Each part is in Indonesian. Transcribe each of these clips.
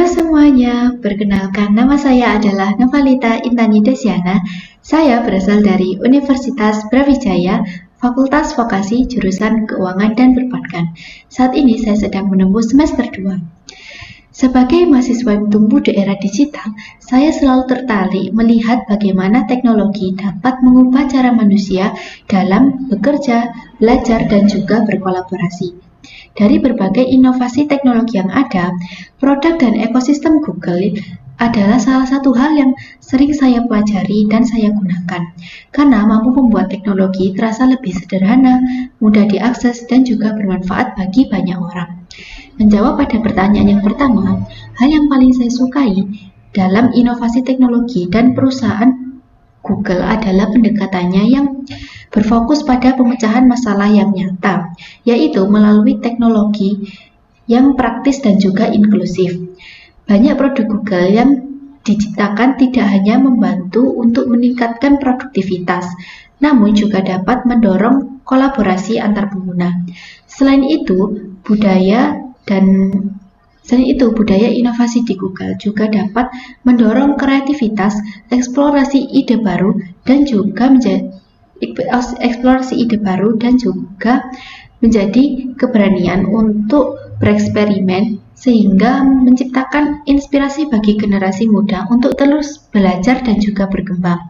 Halo semuanya, perkenalkan nama saya adalah Novalita Intani Desiana. Saya berasal dari Universitas Brawijaya, Fakultas Vokasi Jurusan Keuangan dan Perbankan. Saat ini saya sedang menempuh semester 2. Sebagai mahasiswa yang tumbuh di era digital, saya selalu tertarik melihat bagaimana teknologi dapat mengubah cara manusia dalam bekerja, belajar, dan juga berkolaborasi. Dari berbagai inovasi teknologi yang ada, produk dan ekosistem Google adalah salah satu hal yang sering saya pelajari dan saya gunakan, karena mampu membuat teknologi terasa lebih sederhana, mudah diakses, dan juga bermanfaat bagi banyak orang. Menjawab pada pertanyaan yang pertama, hal yang paling saya sukai dalam inovasi teknologi dan perusahaan Google adalah pendekatannya yang berfokus pada pemecahan masalah yang nyata, yaitu melalui teknologi yang praktis dan juga inklusif. Banyak produk Google yang diciptakan tidak hanya membantu untuk meningkatkan produktivitas, namun juga dapat mendorong kolaborasi antar pengguna. Selain itu, budaya inovasi di Google juga dapat mendorong kreativitas, eksplorasi ide baru, dan juga menjadi keberanian untuk bereksperimen, sehingga menciptakan inspirasi bagi generasi muda untuk terus belajar dan juga berkembang.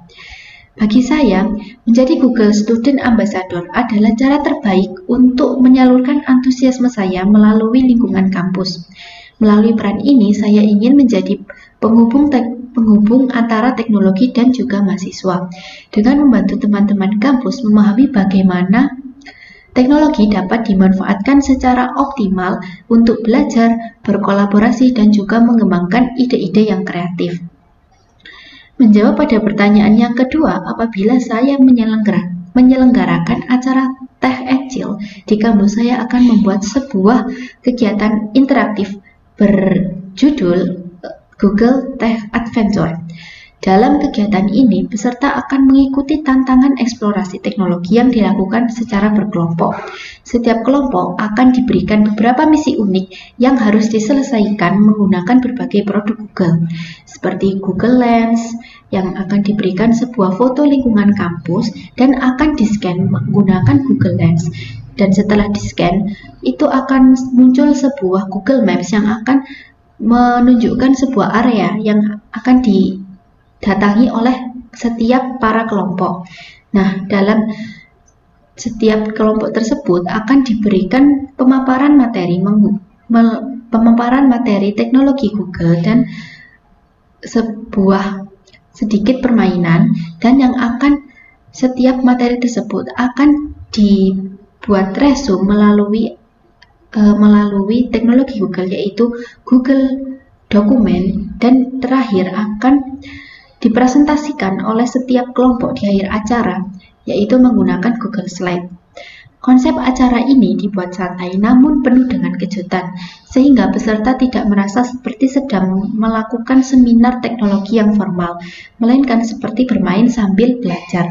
Bagi saya, menjadi Google Student Ambassador adalah cara terbaik untuk menyalurkan antusiasme saya melalui lingkungan kampus. Melalui peran ini, saya ingin menjadi penghubung antara teknologi dan juga mahasiswa, dengan membantu teman-teman kampus memahami bagaimana teknologi dapat dimanfaatkan secara optimal untuk belajar, berkolaborasi, dan juga mengembangkan ide-ide yang kreatif. Menjawab pada pertanyaan yang kedua, apabila saya menyelenggarakan acara Tech Agile di kampus, saya akan membuat sebuah kegiatan interaktif berjudul Google Tech Adventure. Dalam kegiatan ini, peserta akan mengikuti tantangan eksplorasi teknologi yang dilakukan secara berkelompok. Setiap kelompok akan diberikan beberapa misi unik yang harus diselesaikan menggunakan berbagai produk Google, seperti Google Lens, yang akan diberikan sebuah foto lingkungan kampus dan akan di-scan menggunakan Google Lens. Dan setelah di-scan, itu akan muncul sebuah Google Maps yang akan menunjukkan sebuah area yang akan didatangi oleh setiap para kelompok. Nah, dalam setiap kelompok tersebut akan diberikan pemaparan materi teknologi Google dan sebuah sedikit permainan, dan yang akan setiap materi tersebut akan dibuat resume melalui teknologi Google, yaitu Google Dokumen, dan terakhir akan dipresentasikan oleh setiap kelompok di akhir acara, yaitu menggunakan Google Slide. Konsep acara ini dibuat santai namun penuh dengan kejutan, sehingga peserta tidak merasa seperti sedang melakukan seminar teknologi yang formal, melainkan seperti bermain sambil belajar.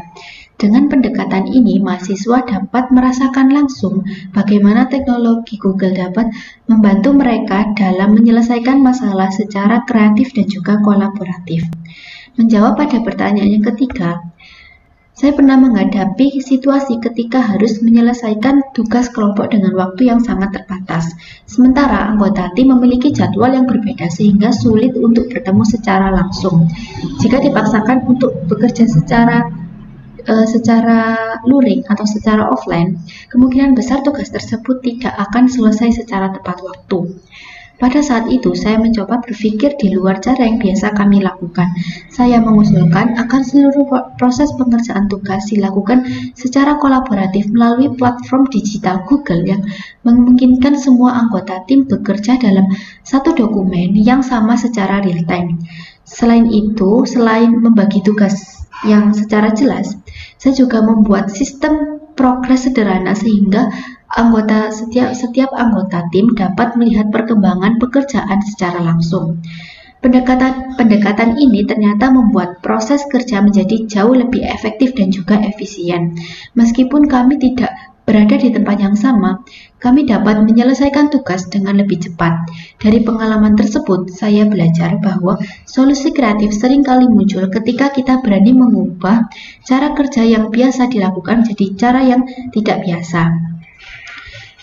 Dengan pendekatan ini, mahasiswa dapat merasakan langsung bagaimana teknologi Google dapat membantu mereka dalam menyelesaikan masalah secara kreatif dan juga kolaboratif. Menjawab pada pertanyaan yang ketiga, saya pernah menghadapi situasi ketika harus menyelesaikan tugas kelompok dengan waktu yang sangat terbatas. Sementara anggota tim memiliki jadwal yang berbeda sehingga sulit untuk bertemu secara langsung. Jika dipaksakan untuk bekerja secara luring atau secara offline, kemungkinan besar tugas tersebut tidak akan selesai secara tepat waktu. Pada saat itu, saya mencoba berpikir di luar cara yang biasa kami lakukan. Saya mengusulkan agar seluruh proses pengerjaan tugas dilakukan secara kolaboratif melalui platform digital Google yang memungkinkan semua anggota tim bekerja dalam satu dokumen yang sama secara real-time. Selain itu, selain membagi tugas yang secara jelas, saya juga membuat sistem progres sederhana sehingga setiap anggota tim dapat melihat perkembangan pekerjaan secara langsung. Pendekatan ini ternyata membuat proses kerja menjadi jauh lebih efektif dan juga efisien. Meskipun kami tidak berada di tempat yang sama, kami dapat menyelesaikan tugas dengan lebih cepat. Dari pengalaman tersebut, saya belajar bahwa solusi kreatif seringkali muncul ketika kita berani mengubah cara kerja yang biasa dilakukan jadi cara yang tidak biasa.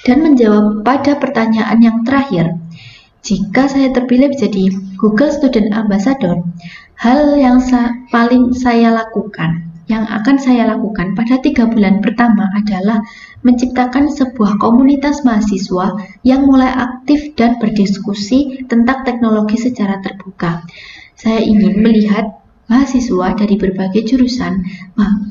Dan menjawab pada pertanyaan yang terakhir, jika saya terpilih menjadi Google Student Ambassador, hal yang yang akan saya lakukan pada 3 bulan pertama adalah menciptakan sebuah komunitas mahasiswa yang mulai aktif dan berdiskusi tentang teknologi secara terbuka. Saya ingin melihat mahasiswa dari berbagai jurusan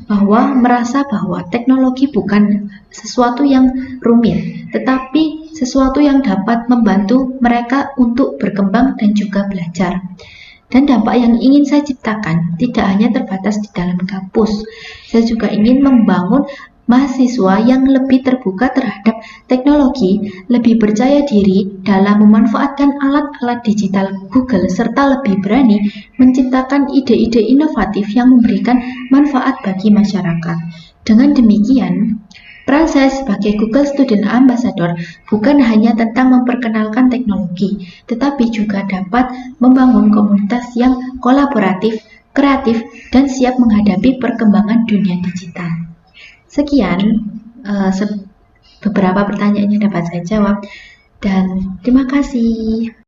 bahwa merasa bahwa teknologi bukan sesuatu yang rumit, tetapi sesuatu yang dapat membantu mereka untuk berkembang dan juga belajar. Dan dampak yang ingin saya ciptakan tidak hanya terbatas di dalam kampus. Saya juga ingin membangun mahasiswa yang lebih terbuka terhadap teknologi, lebih percaya diri dalam memanfaatkan alat-alat digital Google, serta lebih berani menciptakan ide-ide inovatif yang memberikan manfaat bagi masyarakat. Dengan demikian, peran saya sebagai Google Student Ambassador bukan hanya tentang memperkenalkan teknologi, tetapi juga dapat membangun komunitas yang kolaboratif, kreatif, dan siap menghadapi perkembangan dunia digital. Sekian beberapa pertanyaan yang dapat saya jawab, dan terima kasih.